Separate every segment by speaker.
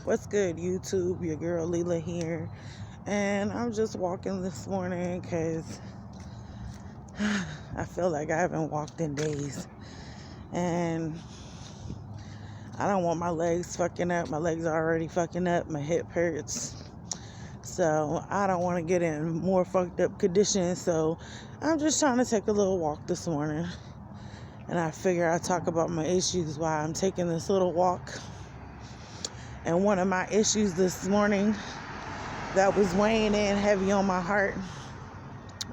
Speaker 1: What's good, YouTube? Your girl Leela here. And I'm just walking this morning because I feel like I haven't walked in days. And I don't want my legs fucking up. My legs are already fucking up. My hip hurts. So I don't want to get in more fucked up conditions. So I'm just trying to take a little walk this morning. And I figure I'll talk about my issues while I'm taking this little walk. And one of my issues this morning that was weighing in heavy on my heart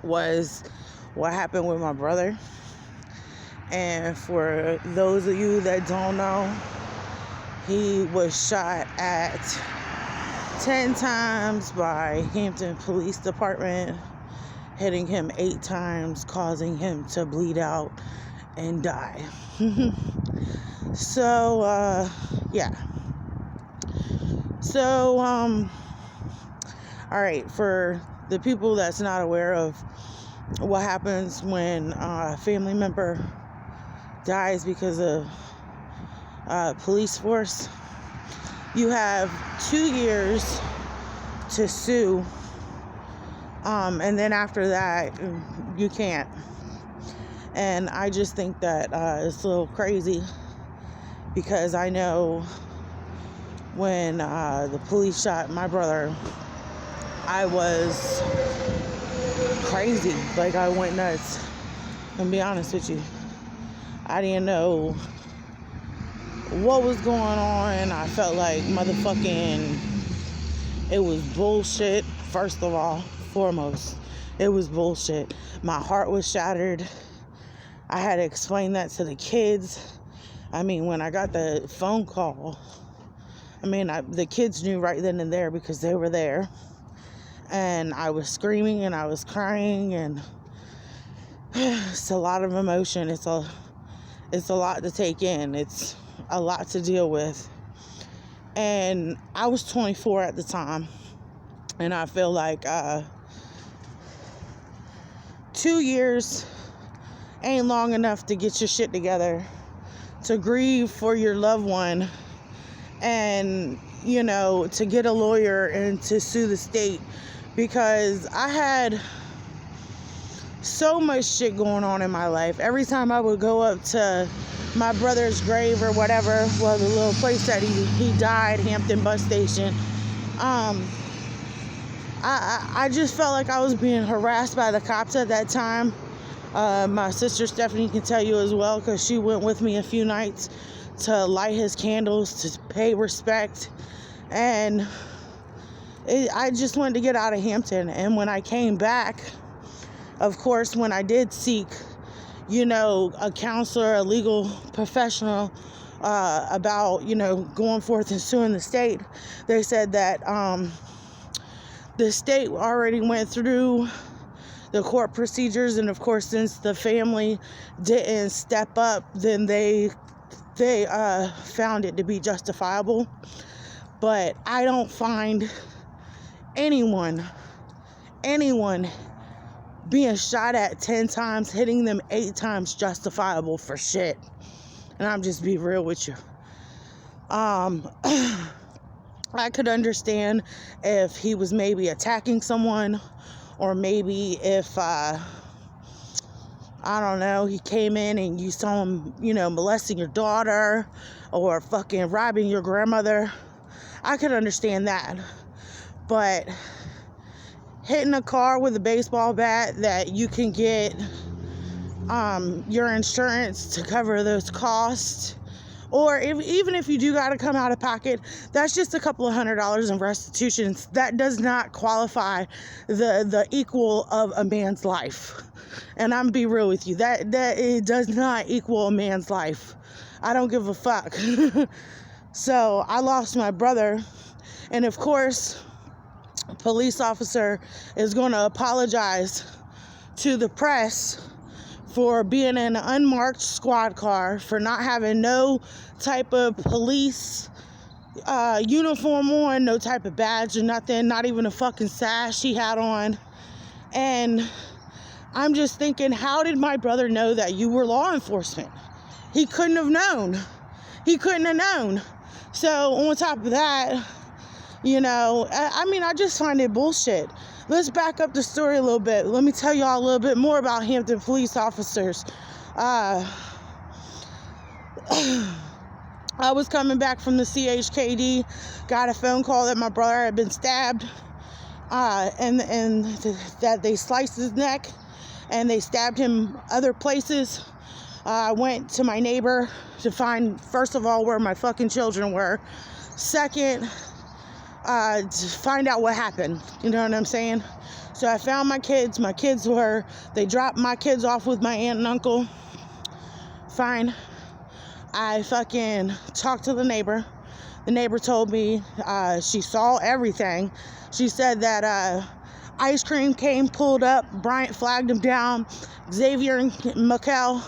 Speaker 1: was what happened with my brother. And for those of you that don't know, he was shot at 10 times by Hampton Police Department, hitting him 8 times, causing him to bleed out and die. So, yeah. So, all right, for the people that's not aware of what happens when a family member dies because of police force, you have 2 years to sue, and then after that, you can't. And I just think that it's a little crazy because I know when the police shot my brother, I was crazy. Like, I went nuts. And be honest with you, I didn't know what was going on. I felt like motherfucking, it was bullshit. First of all, foremost, it was bullshit. My heart was shattered. I had to explain that to the kids. I mean, when I got the phone call, the kids knew right then and there because they were there. And I was screaming and I was crying, and it's a lot of emotion. It's a lot to take in. It's a lot to deal with. And I was 24 at the time. And I feel like 2 years ain't long enough to get your shit together, to grieve for your loved one, and, to get a lawyer and to sue the state, because I had so much shit going on in my life. Every time I would go up to my brother's grave or whatever, well, the little place that he died, Hampton bus station, I just felt like I was being harassed by the cops at that time. My sister Stephanie can tell you as well, because she went with me a few nights to light his candles, to pay respect. And I just wanted to get out of Hampton. And when I came back, of course, when I did seek, a counselor, a legal professional, about, going forth and suing the state, they said that the state already went through the court procedures, and of course, since the family didn't step up, then they found it to be justifiable. But I don't find anyone being shot at 10 times, hitting them 8 times justifiable for shit. And I'm just be real with you. I could understand if he was maybe attacking someone, or maybe if I don't know, he came in and you saw him, molesting your daughter or fucking robbing your grandmother. I could understand that. But hitting a car with a baseball bat that you can get your insurance to cover those costs, or even if you do got to come out of pocket, that's just a couple of $100 in restitution. That does not qualify the equal of a man's life. And I'm be real with you, that it does not equal a man's life. I don't give a fuck. So I lost my brother, and of course, a police officer is going to apologize to the press for being in an unmarked squad car, for not having no type of police uniform on, no type of badge or nothing, not even a fucking sash he had on. And I'm just thinking, how did my brother know that you were law enforcement? He couldn't have known. So on top of that, I mean, I just find it bullshit. Let's back up the story a little bit. Let me tell y'all a little bit more about Hampton police officers. I was coming back from the CHKD, got a phone call that my brother had been stabbed, and that they sliced his neck, and they stabbed him other places. I went to my neighbor to find, first of all, where my fucking children were. Second, to find out what happened. You know what I'm saying? So I found my kids. They dropped my kids off with my aunt and uncle. Fine. I fucking talked to the neighbor. The neighbor told me she saw everything. She said that ice cream came, pulled up. Bryant flagged him down. Xavier and Mikkel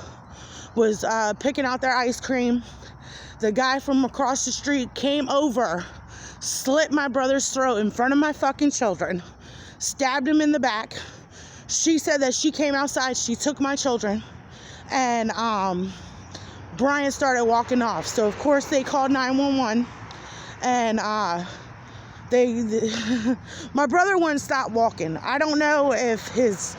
Speaker 1: was picking out their ice cream. The guy from across the street came over, slit my brother's throat in front of my fucking children, stabbed him in the back. She said that she came outside, she took my children, and Brian started walking off. So of course they called 911, and my brother wouldn't stop walking. I don't know if his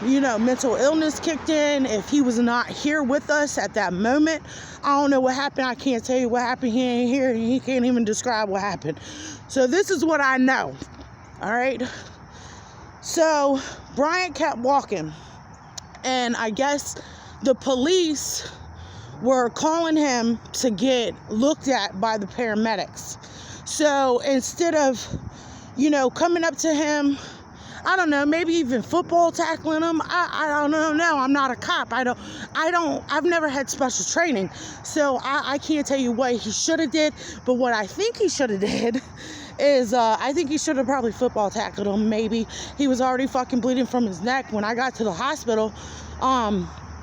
Speaker 1: mental illness kicked in, if he was not here with us at that moment. I don't know what happened. I can't tell you what happened. He ain't here, and he can't even describe what happened. So this is what I know. All right. So Bryant kept walking, and I guess the police were calling him to get looked at by the paramedics. So instead of, coming up to him, I don't know, maybe even football tackling him. I don't know. No, I'm not a cop. I've never had special training. So I can't tell you what he should have did. But what I think he should have did is, I think he should have probably football tackled him. Maybe he was already fucking bleeding from his neck. When I got to the hospital,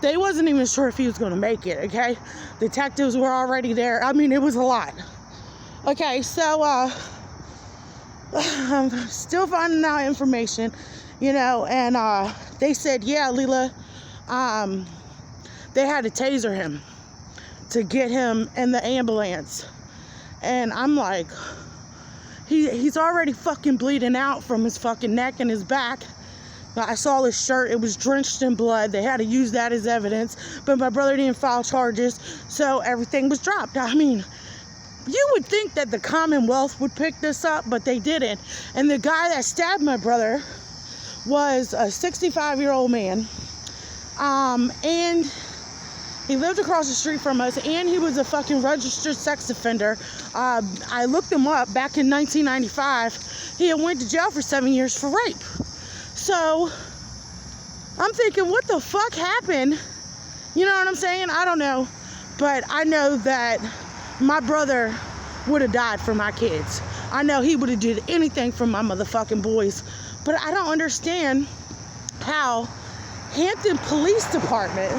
Speaker 1: they wasn't even sure if he was going to make it. Okay. Detectives were already there. I mean, it was a lot. Okay. So, I'm still finding out information, and they said, yeah, Leela, they had to taser him to get him in the ambulance. And I'm like, he's already fucking bleeding out from his fucking neck and his back. I saw his shirt, it was drenched in blood. They had to use that as evidence, but my brother didn't file charges, so everything was dropped. I mean, you would think that the Commonwealth would pick this up, but they didn't. And the guy that stabbed my brother was a 65-year-old man. And he lived across the street from us, and he was a fucking registered sex offender. I looked him up back in 1995. He had went to jail for 7 years for rape. So I'm thinking, what the fuck happened? You know what I'm saying? I don't know. But I know that my brother would have died for my kids. I know he would have did anything for my motherfucking boys. But I don't understand how Hampton Police Department,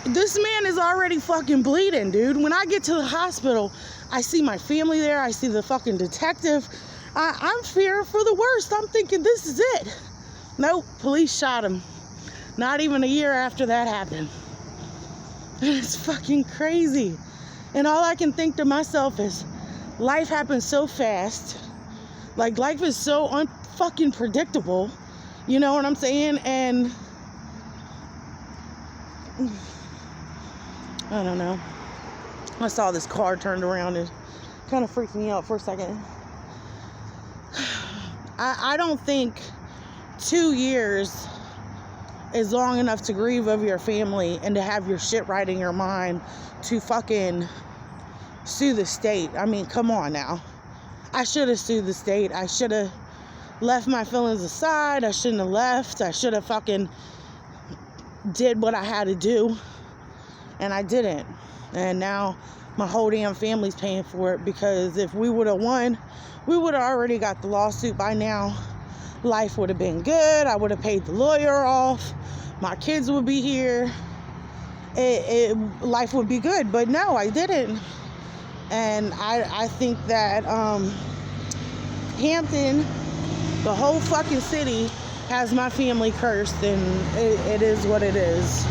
Speaker 1: this man is already fucking bleeding, dude. When I get to the hospital, I see my family there. I see the fucking detective. I'm fearing for the worst. I'm thinking this is it. Nope, police shot him. Not even a year after that happened. It's fucking crazy. And all I can think to myself is, life happens so fast. Like, life is so unfucking predictable. You know what I'm saying? And I don't know. I saw this car turned around and kind of freaked me out for a second. I don't think 2 years is long enough to grieve over your family and to have your shit right in your mind to fucking sue the state. I mean, come on now. I should have sued the state. I should have left my feelings aside. I shouldn't have left. I should have fucking did what I had to do. And I didn't. And now my whole damn family's paying for it, because if we would have won, we would have already got the lawsuit by now. Life would have been good. I would have paid the lawyer off. My kids would be here. Life would be good. But no, I didn't. And I think that Hampton, the whole fucking city, has my family cursed, and it is what it is.